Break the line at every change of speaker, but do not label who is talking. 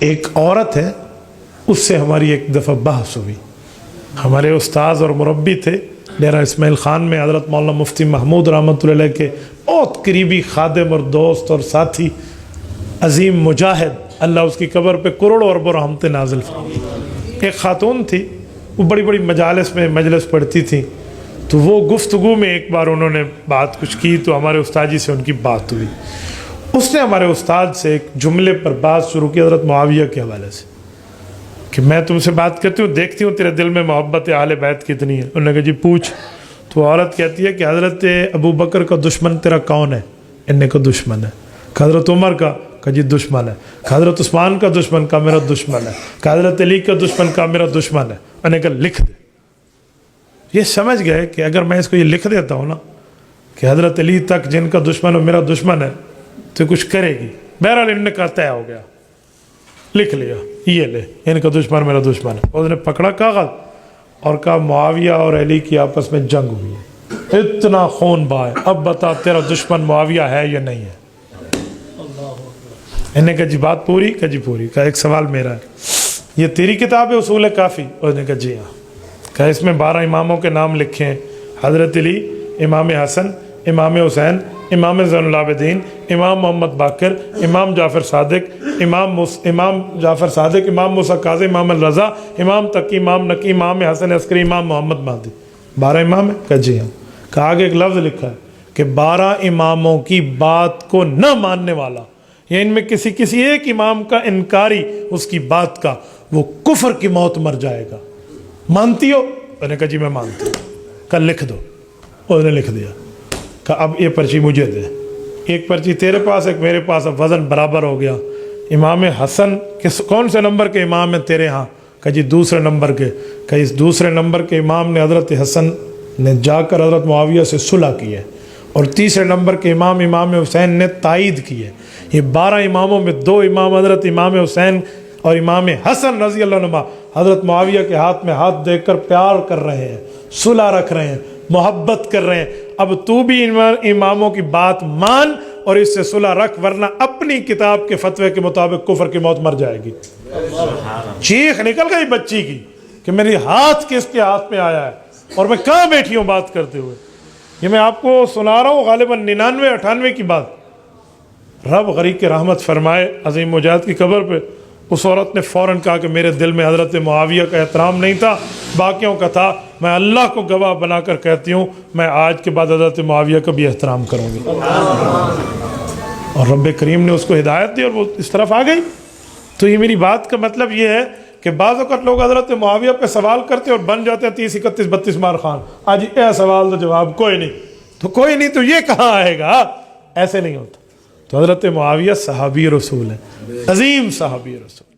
ایک عورت ہے، اس سے ہماری ایک دفعہ بحث ہوئی. ہمارے استاذ اور مربی تھے ڈیرہ اسماعیل خان میں حضرت مولانا مفتی محمود رحمۃ اللہ علیہ کے بہت قریبی خادم اور دوست اور ساتھی، عظیم مجاہد، اللہ اس کی قبر پہ کروڑوں اربوں رحمتیں نازل فرمائے. ایک خاتون تھی، وہ بڑی بڑی مجالس میں مجلس پڑھتی تھیں، تو وہ گفتگو میں ایک بار انہوں نے بات کچھ کی تو ہمارے استاد جی سے ان کی بات ہوئی. اس نے ہمارے استاد سے ایک جملے پر بات شروع کی حضرت معاویہ کے حوالے سے کہ میں تم سے بات کرتی ہوں، دیکھتی ہوں تیرے دل میں محبت اہل بیت کتنی ہے. انہوں نے کہا جی پوچھ. تو عورت کہتی ہے کہ حضرت ابو بکر کا دشمن تیرا کون ہے؟ انہیں کا دشمن ہے. حضرت عمر کا؟ کہ جی دشمن ہے. حضرت عثمان کا دشمن؟ کا میرا دشمن ہے. حضرت علی کا دشمن؟ کا میرا دشمن ہے. انہیں کہا لکھ دے. یہ سمجھ گئے کہ اگر میں اس کو یہ لکھ دیتا ہوں نا کہ حضرت علی تک جن کا دشمن ہو میرا دشمن ہے تو کچھ کرے گی. بہرحال انہوں نے کہا طے ہو گیا، لکھ لیا، یہ لے ان کا دشمن میرا دشمن ہے. اس نے پکڑا کاغذ اور کہا معاویہ اور علی کی آپس میں جنگ ہوئی ہے، اتنا خون بہا ہے، اب بتا تیرا دشمن معاویہ ہے یا نہیں ہے؟ انہوں نے کہا جی بات پوری؟ کہا جی پوری. کہا ایک سوال میرا ہے، یہ تیری کتاب ہے اصول کافی؟ اس نے کہا جی ہاں. کہا اس میں 12 اماموں کے نام لکھے ہیں، حضرت علی، امام حسن، امام حسین، امام زین العابدین، امام محمد باقر، امام جعفر صادق، امام جعفر صادق، امام موسیٰ کاظم، امام الرضا، امام تقی، امام نقی، امام حسن عسکری، امام محمد مہدی. 12 امام ہیں؟ کہا جی ہاں. کہا آگے ایک لفظ لکھا ہے کہ 12 اماموں کی بات کو نہ ماننے والا، یا ان میں کسی ایک امام کا انکاری اس کی بات کا، وہ کفر کی موت مر جائے گا. مانتی ہو؟ میں نے کہا جی میں مانتی ہوں. کہا لکھ دو. اس نے لکھ دیا. کہا اب یہ پرچی مجھے دے، ایک پرچی تیرے پاس ایک میرے پاس، اب وزن برابر ہو گیا. امام حسن کون سے نمبر کے امام ہیں تیرے ہاں؟ کہا جی دوسرے نمبر کے. کہا اس دوسرے نمبر کے امام نے حضرت حسن نے جا کر حضرت معاویہ سے صلح کی ہے، اور تیسرے نمبر کے امام حسین نے تائید کی ہے. یہ 12 اماموں میں 2 امام حضرت امام حسین اور امام حسن رضی اللہ عنہ حضرت معاویہ کے ہاتھ میں ہاتھ دے کر پیار کر رہے ہیں، صلح رکھ رہے ہیں، محبت کر رہے ہیں. اب تو بھی اماموں کی بات مان اور اس سے صلح رکھ، ورنہ اپنی کتاب کے فتوے کے مطابق کفر کی موت مر جائے گی. چیخ نکل گئی بچی کی کہ میری ہاتھ کس کے ہاتھ میں آیا ہے اور میں کہاں بیٹھی ہوں بات کرتے ہوئے. یہ میں آپ کو سنا رہا ہوں غالباً 99-98 کی بات. رب غریق کے رحمت فرمائے عظیم مجاہد کی قبر پہ اس عورت نے فوراً کہا کہ میرے دل میں حضرت معاویہ کا احترام نہیں تھا، باقیوں کا تھا. میں اللہ کو گواہ بنا کر کہتی ہوں میں آج کے بعد حضرت معاویہ کا بھی احترام کروں گی. اور رب کریم نے اس کو ہدایت دی اور وہ اس طرف آ گئی. تو یہ میری بات کا مطلب یہ ہے کہ بعض اوقات لوگ حضرت معاویہ پہ سوال کرتے اور بن جاتے ہیں 30 31 32 مار خان. آج یہ سوال تو جواب کوئی نہیں، تو کوئی نہیں تو یہ کہاں آئے گا؟ ایسے نہیں ہوتا. تو حضرت معاویہ صحابی رسول ہیں، عظیم صحابی رسول.